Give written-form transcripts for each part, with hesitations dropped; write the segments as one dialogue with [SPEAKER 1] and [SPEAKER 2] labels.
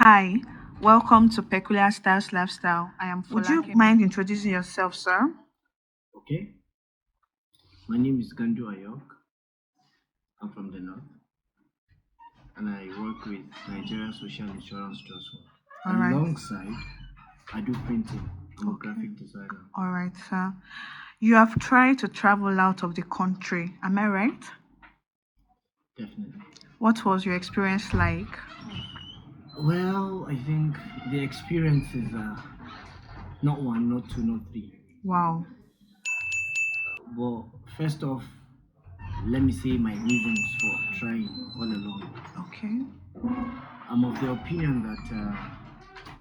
[SPEAKER 1] Hi, welcome to Peculiar Stars Lifestyle. I am Would you
[SPEAKER 2] Okay.
[SPEAKER 1] mind introducing yourself, sir?
[SPEAKER 2] Okay. My name is Gandu Ayok. I'm from the north and I work with Nigeria Social Insurance Trust Fund.
[SPEAKER 1] All right.
[SPEAKER 2] Alongside, I do printing. I'm a
[SPEAKER 1] Okay.
[SPEAKER 2] graphic designer.
[SPEAKER 1] All right, sir. You have tried to travel out of the country. Am I right?
[SPEAKER 2] Definitely.
[SPEAKER 1] What was your experience like?
[SPEAKER 2] Well, I think the experience is not one, not two, not three.
[SPEAKER 1] Wow.
[SPEAKER 2] But first off, let me say my reasons for trying all along.
[SPEAKER 1] Okay.
[SPEAKER 2] I'm of the opinion that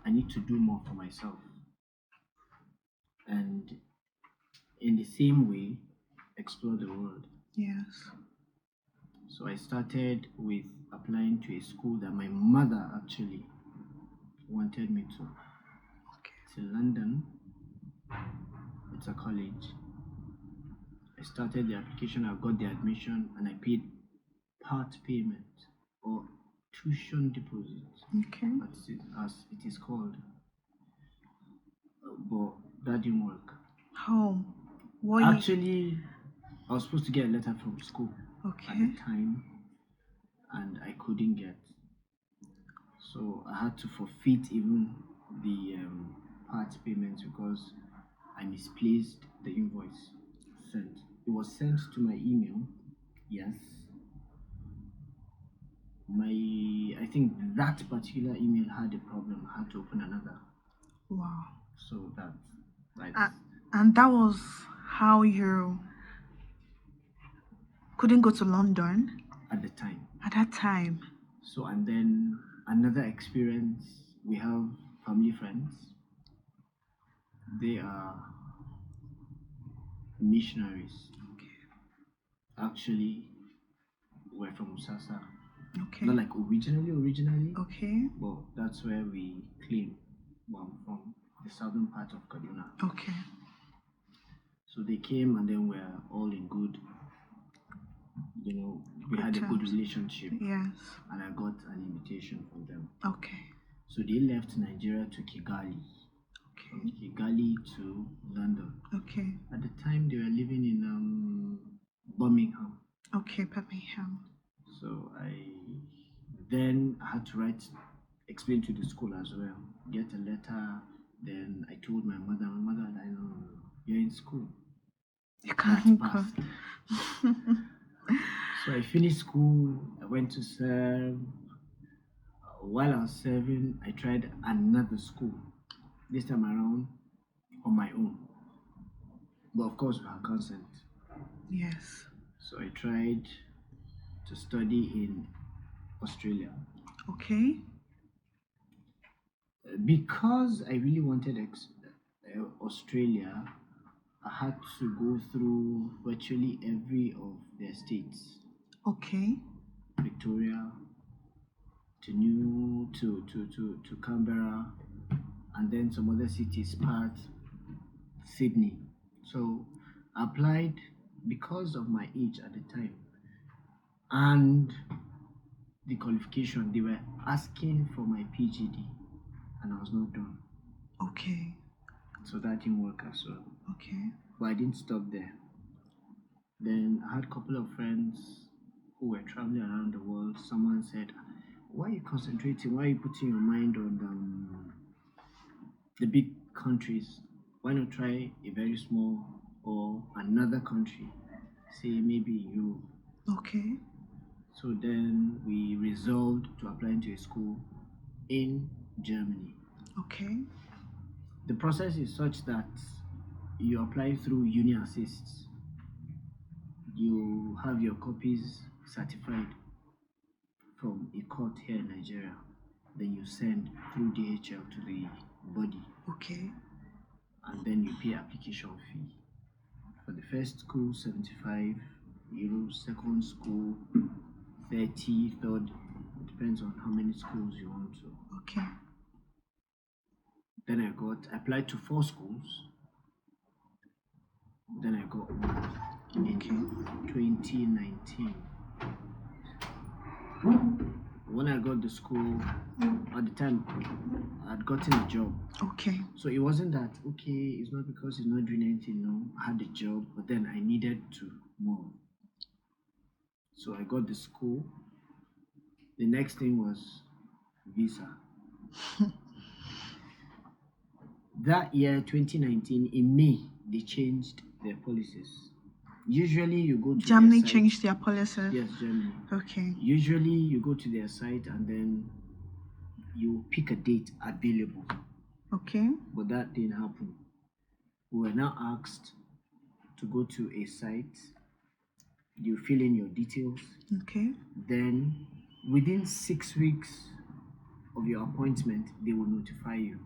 [SPEAKER 2] I need to do more for myself. And in the same way, explore the world.
[SPEAKER 1] Yes.
[SPEAKER 2] So I started with applying to a school that my mother actually wanted me to.
[SPEAKER 1] Okay.
[SPEAKER 2] It's in London, it's a college. I started the application, I got the admission, and I paid part payment or tuition deposit,
[SPEAKER 1] Okay.
[SPEAKER 2] as it is called. But that didn't work.
[SPEAKER 1] Home. What?
[SPEAKER 2] Actually, I was supposed to get a letter from school at
[SPEAKER 1] Okay.
[SPEAKER 2] the time, and I couldn't get. So I had to forfeit even the part payments because I misplaced the invoice sent. It was sent to my email. Yes. I think that particular email had a problem. I had to open another.
[SPEAKER 1] Wow.
[SPEAKER 2] So that's
[SPEAKER 1] And that was how you couldn't go to London
[SPEAKER 2] at the time.
[SPEAKER 1] at that time.
[SPEAKER 2] So and then another experience, we have family friends. They are missionaries.
[SPEAKER 1] Okay.
[SPEAKER 2] Actually, we're from Usasa.
[SPEAKER 1] Okay.
[SPEAKER 2] Not like originally,
[SPEAKER 1] Okay.
[SPEAKER 2] but that's where we claim from the southern part of Kaduna.
[SPEAKER 1] Okay.
[SPEAKER 2] So they came and then we're all in good, we
[SPEAKER 1] Good
[SPEAKER 2] had a good
[SPEAKER 1] terms.
[SPEAKER 2] relationship
[SPEAKER 1] Yes.
[SPEAKER 2] and I got an invitation from them.
[SPEAKER 1] Okay.
[SPEAKER 2] So they left Nigeria to Kigali, from
[SPEAKER 1] Okay.
[SPEAKER 2] Kigali to London.
[SPEAKER 1] Okay.
[SPEAKER 2] At the time they were living in Birmingham.
[SPEAKER 1] Okay, Birmingham.
[SPEAKER 2] So I then had to explain to the school as well, get a letter. Then I told my mother, I know you're in school.
[SPEAKER 1] You
[SPEAKER 2] That
[SPEAKER 1] can't go.
[SPEAKER 2] passed. So I finished school, I went to serve. While I was serving, I tried another school, this time around on my own. But of course, with her consent.
[SPEAKER 1] Yes.
[SPEAKER 2] So I tried to study in Australia.
[SPEAKER 1] Okay.
[SPEAKER 2] Because I really wanted Australia, I had to go through virtually every of their states.
[SPEAKER 1] Okay.
[SPEAKER 2] Victoria to New to Canberra, and then some other cities, Perth, Sydney. So I applied because of my age at the time and the qualification. They were asking for my PGD, and I was not done.
[SPEAKER 1] Okay.
[SPEAKER 2] So that didn't work as well.
[SPEAKER 1] Okay.
[SPEAKER 2] But I didn't stop there. Then I had a couple of friends who were traveling around the world. Someone said, "Why are you concentrating? Why are you putting your mind on the big countries? Why not try a very small or another country? Say maybe Europe."
[SPEAKER 1] Okay.
[SPEAKER 2] So then we resolved to apply into a school in Germany.
[SPEAKER 1] Okay.
[SPEAKER 2] The process is such that you apply through Uni Assists. You have your copies certified from a court here in Nigeria. Then you send through DHL to the body,
[SPEAKER 1] Okay.
[SPEAKER 2] and then you pay application fee. For the first school, 75 euros, second school, 30, third, it depends on how many schools you want to.
[SPEAKER 1] Okay.
[SPEAKER 2] Then I applied to 4 schools. Then I got one in
[SPEAKER 1] Okay.
[SPEAKER 2] 2019. when I got the school, at the time, I'd gotten a job.
[SPEAKER 1] Okay.
[SPEAKER 2] So it wasn't that, okay, it's not because he's not doing anything, no. I had a job, but then I needed to move. So I got the school. The next thing was visa. That year, 2019, in May, they changed their policies. Usually you go to
[SPEAKER 1] Germany
[SPEAKER 2] their site.
[SPEAKER 1] changed their policies.
[SPEAKER 2] Yes, Germany.
[SPEAKER 1] Okay.
[SPEAKER 2] Usually you go to their site and then you pick a date available.
[SPEAKER 1] Okay.
[SPEAKER 2] But that didn't happen. We were now asked to go to a site. You fill in your details.
[SPEAKER 1] Okay.
[SPEAKER 2] Then within 6 weeks of your appointment, they will notify you.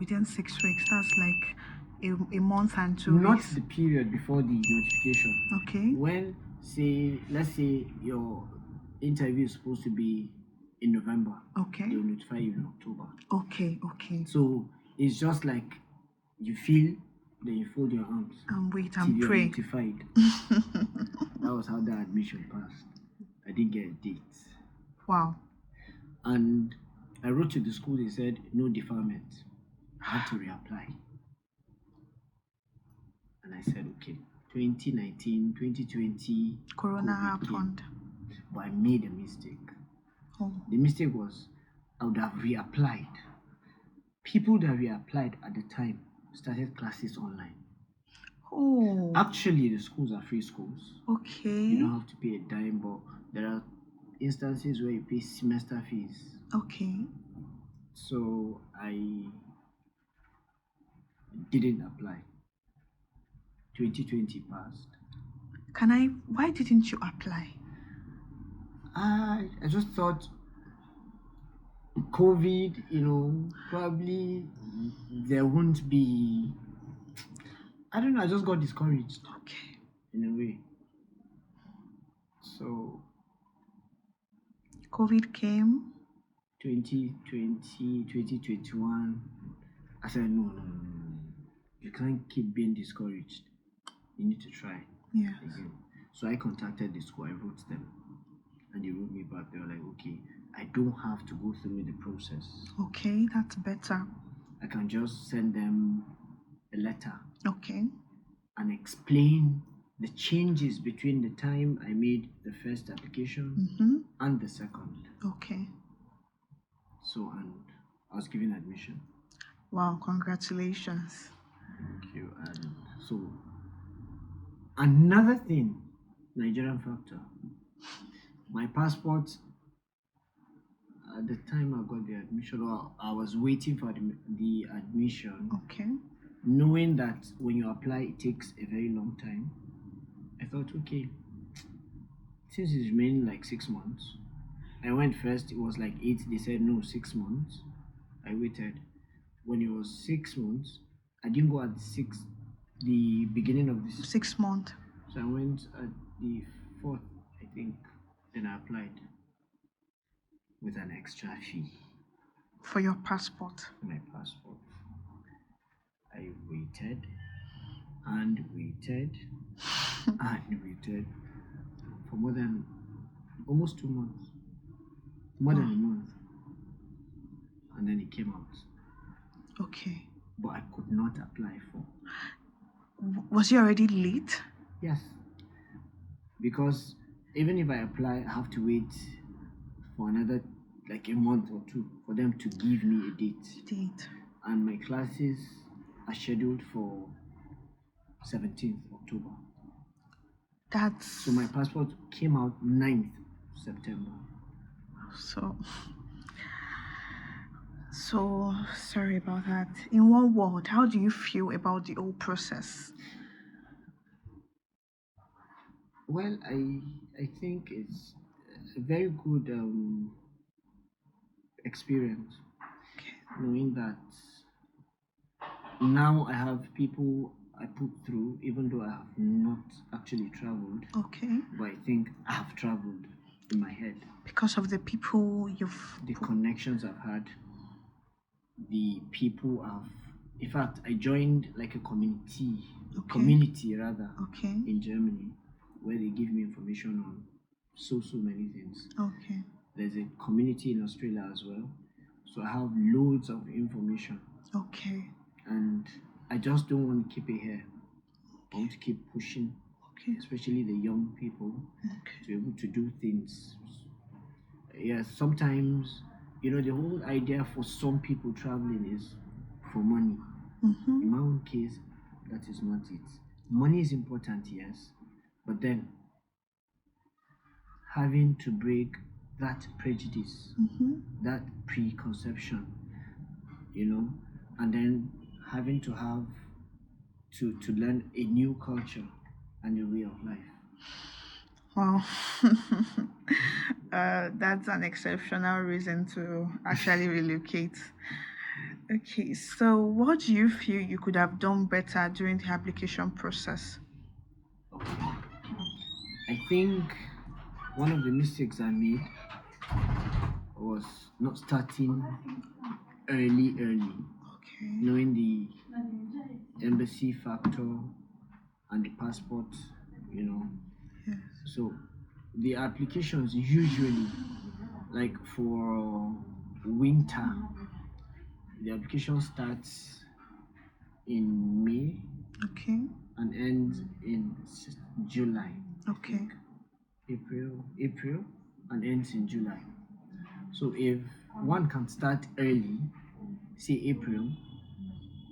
[SPEAKER 1] Within 6 weeks, that's like a month and 2
[SPEAKER 2] Not
[SPEAKER 1] weeks.
[SPEAKER 2] the period before the notification.
[SPEAKER 1] Okay.
[SPEAKER 2] When, say, let's say your interview is supposed to be in November,
[SPEAKER 1] Okay.
[SPEAKER 2] they will notify you in October.
[SPEAKER 1] Okay. Okay.
[SPEAKER 2] So it's just like you feel, then you fold your arms
[SPEAKER 1] And wait
[SPEAKER 2] till
[SPEAKER 1] and
[SPEAKER 2] you're
[SPEAKER 1] pray.
[SPEAKER 2] notified. That was how the admission passed. I didn't get a date.
[SPEAKER 1] Wow.
[SPEAKER 2] And I wrote to the school, they said no deferment. I had to reapply. And I said, okay, 2019, 2020,
[SPEAKER 1] Corona
[SPEAKER 2] COVID came.
[SPEAKER 1] happened.
[SPEAKER 2] But I made a mistake.
[SPEAKER 1] Oh.
[SPEAKER 2] The mistake was I would have reapplied. People that reapplied at the time started classes online.
[SPEAKER 1] Oh.
[SPEAKER 2] Actually, the schools are free schools.
[SPEAKER 1] Okay.
[SPEAKER 2] You don't have to pay a dime, but there are instances where you pay semester fees.
[SPEAKER 1] Okay.
[SPEAKER 2] So I didn't apply. 2020 passed.
[SPEAKER 1] Why didn't you apply?
[SPEAKER 2] I just thought COVID, probably there won't be. I don't know, I just got discouraged
[SPEAKER 1] Okay.
[SPEAKER 2] in a way. So
[SPEAKER 1] COVID came.
[SPEAKER 2] 2020, 2021, I said, no. You can't keep being discouraged. You need to try
[SPEAKER 1] Yes.
[SPEAKER 2] again. So I contacted the school, I wrote them, and they wrote me back. They were like, okay, I don't have to go through the process.
[SPEAKER 1] Okay, that's better.
[SPEAKER 2] I can just send them a letter
[SPEAKER 1] Okay.
[SPEAKER 2] and explain the changes between the time I made the first application
[SPEAKER 1] Mm-hmm.
[SPEAKER 2] and the second.
[SPEAKER 1] Okay.
[SPEAKER 2] So, and I was given admission.
[SPEAKER 1] Wow, congratulations.
[SPEAKER 2] Thank you. And so, another thing, Nigerian factor, my passport, at the time I got the admission, well, I was waiting for the admission,
[SPEAKER 1] Okay.
[SPEAKER 2] knowing that when you apply, it takes a very long time. I thought, okay, since it's remaining like 6 months, I went first, it was like 8, they said no, 6 months. I waited. When it was 6 months, I didn't go at the beginning of this.
[SPEAKER 1] 6 months.
[SPEAKER 2] So I went at the 4th, I think, then I applied with an extra fee
[SPEAKER 1] For your passport.
[SPEAKER 2] for my passport. I waited and waited and waited for more than almost 2 months, more than a month, and then it came out.
[SPEAKER 1] Okay.
[SPEAKER 2] But I could not apply for.
[SPEAKER 1] Was you already late?
[SPEAKER 2] Yes, because even if I apply, I have to wait for another like a month or two for them to give me a date. And my classes are scheduled for 17th October. So my passport came out 9th September.
[SPEAKER 1] So sorry about that. In one word, how do you feel about the whole process?
[SPEAKER 2] Well, I think it's a very good experience, knowing that now I have people I put through, even though I have not actually traveled.
[SPEAKER 1] Okay.
[SPEAKER 2] But I think I have traveled in my head.
[SPEAKER 1] Because of the people
[SPEAKER 2] the connections I've had, the people in fact, I joined like a community
[SPEAKER 1] Okay.
[SPEAKER 2] in Germany, where they give me information on so many things.
[SPEAKER 1] Okay.
[SPEAKER 2] There's a community in Australia as well. So I have loads of information,
[SPEAKER 1] Okay.
[SPEAKER 2] and I just don't want to keep it here. I want to keep pushing,
[SPEAKER 1] Okay.
[SPEAKER 2] especially the young people,
[SPEAKER 1] Okay.
[SPEAKER 2] to be able to do things. Yes, sometimes, the whole idea for some people traveling is for money.
[SPEAKER 1] Mm-hmm.
[SPEAKER 2] In my own case, that is not it. Money is important, yes, but then having to break that prejudice,
[SPEAKER 1] Mm-hmm.
[SPEAKER 2] that preconception, and then having to have to learn a new culture and a way of life.
[SPEAKER 1] Wow. That's an exceptional reason to actually relocate. Okay, so what do you feel you could have done better during the application process?
[SPEAKER 2] Okay. I think one of the mistakes I made was not starting early,
[SPEAKER 1] Okay.
[SPEAKER 2] knowing the embassy factor and the passport, you know.
[SPEAKER 1] Yes.
[SPEAKER 2] So the applications usually, like for winter, the application starts in May
[SPEAKER 1] Okay.
[SPEAKER 2] and ends in July.
[SPEAKER 1] Okay.
[SPEAKER 2] April and ends in July. So if one can start early, say April,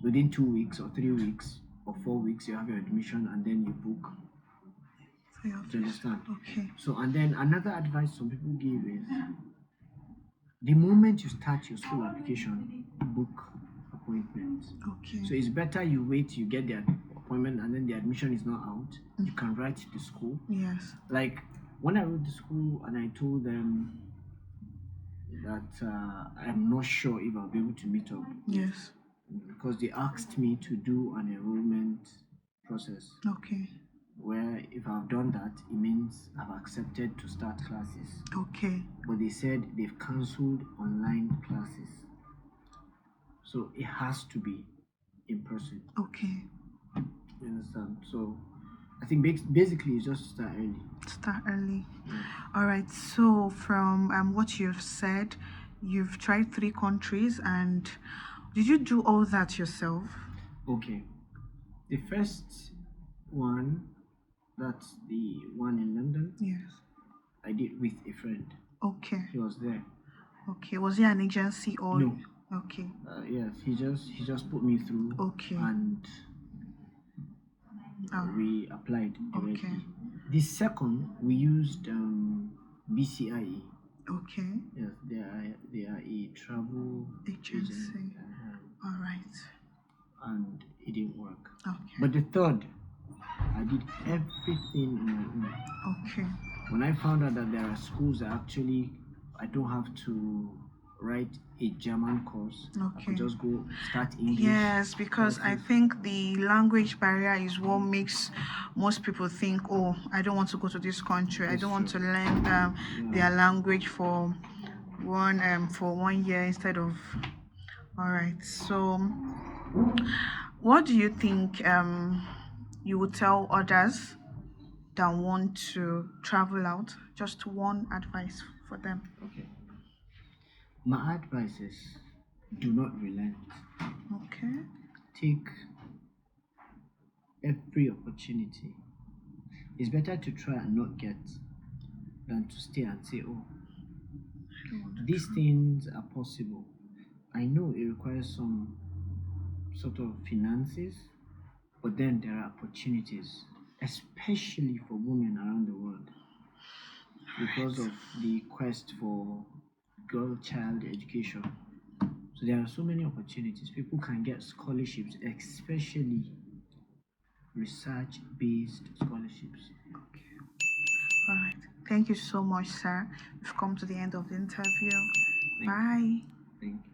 [SPEAKER 2] within 2 weeks or 3 weeks or 4 weeks, you have your admission and then you book.
[SPEAKER 1] For your
[SPEAKER 2] Do you
[SPEAKER 1] visa.
[SPEAKER 2] understand?
[SPEAKER 1] Okay.
[SPEAKER 2] So, and then another advice some people give is the moment you start your school application, book appointments.
[SPEAKER 1] Okay.
[SPEAKER 2] So it's better you wait, you get the appointment, and then the admission is not out. You can write to the school.
[SPEAKER 1] Yes.
[SPEAKER 2] Like when I wrote to school and I told them that I'm not sure if I'll be able to meet up,
[SPEAKER 1] Yes.
[SPEAKER 2] because they asked me to do an enrollment process
[SPEAKER 1] Okay.
[SPEAKER 2] where if I've done that, it means I've accepted to start classes.
[SPEAKER 1] Okay.
[SPEAKER 2] But they said they've cancelled online classes. So it has to be in person.
[SPEAKER 1] Okay.
[SPEAKER 2] You understand? So I think basically it's just start early.
[SPEAKER 1] Start early.
[SPEAKER 2] Yeah.
[SPEAKER 1] All right. So from what you've said, you've tried 3 countries, and did you do all that yourself?
[SPEAKER 2] Okay. The first one, that's the one in London,
[SPEAKER 1] Yes.
[SPEAKER 2] I did with a friend.
[SPEAKER 1] Okay.
[SPEAKER 2] He was there.
[SPEAKER 1] Okay. Was it an agency or?
[SPEAKER 2] No.
[SPEAKER 1] Okay.
[SPEAKER 2] Yes, he just put me through.
[SPEAKER 1] Okay.
[SPEAKER 2] And we applied directly.
[SPEAKER 1] Okay.
[SPEAKER 2] The second, we used BCIE.
[SPEAKER 1] Okay.
[SPEAKER 2] Yes, they are a travel
[SPEAKER 1] Agency.
[SPEAKER 2] agent.
[SPEAKER 1] All right.
[SPEAKER 2] And it didn't work.
[SPEAKER 1] Okay.
[SPEAKER 2] But the third, I did everything on my own.
[SPEAKER 1] Okay.
[SPEAKER 2] When I found out that there are schools that actually I don't have to write a German course, I
[SPEAKER 1] Okay.
[SPEAKER 2] could just go start English.
[SPEAKER 1] Yes, because I
[SPEAKER 2] classes.
[SPEAKER 1] think the language barrier is what makes most people think, oh, I don't want to go to this country. I
[SPEAKER 2] That's
[SPEAKER 1] don't want to
[SPEAKER 2] true.
[SPEAKER 1] learn their language for 1 year instead of. All right. So, what do you think you would tell others that want to travel out? Just one advice for them.
[SPEAKER 2] Okay. My advice is do not relent.
[SPEAKER 1] Okay.
[SPEAKER 2] Take every opportunity. It's better to try and not get than to stay and say, oh,
[SPEAKER 1] I don't want to
[SPEAKER 2] these things are possible. I know it requires some sort of finances, but then there are opportunities, especially for women around the world, because of the quest for girl child education. So there are so many opportunities. People can get scholarships, especially research-based scholarships.
[SPEAKER 1] Okay. All right. Thank you so much, sir. We've come to the end of the interview. Bye.
[SPEAKER 2] Thank you.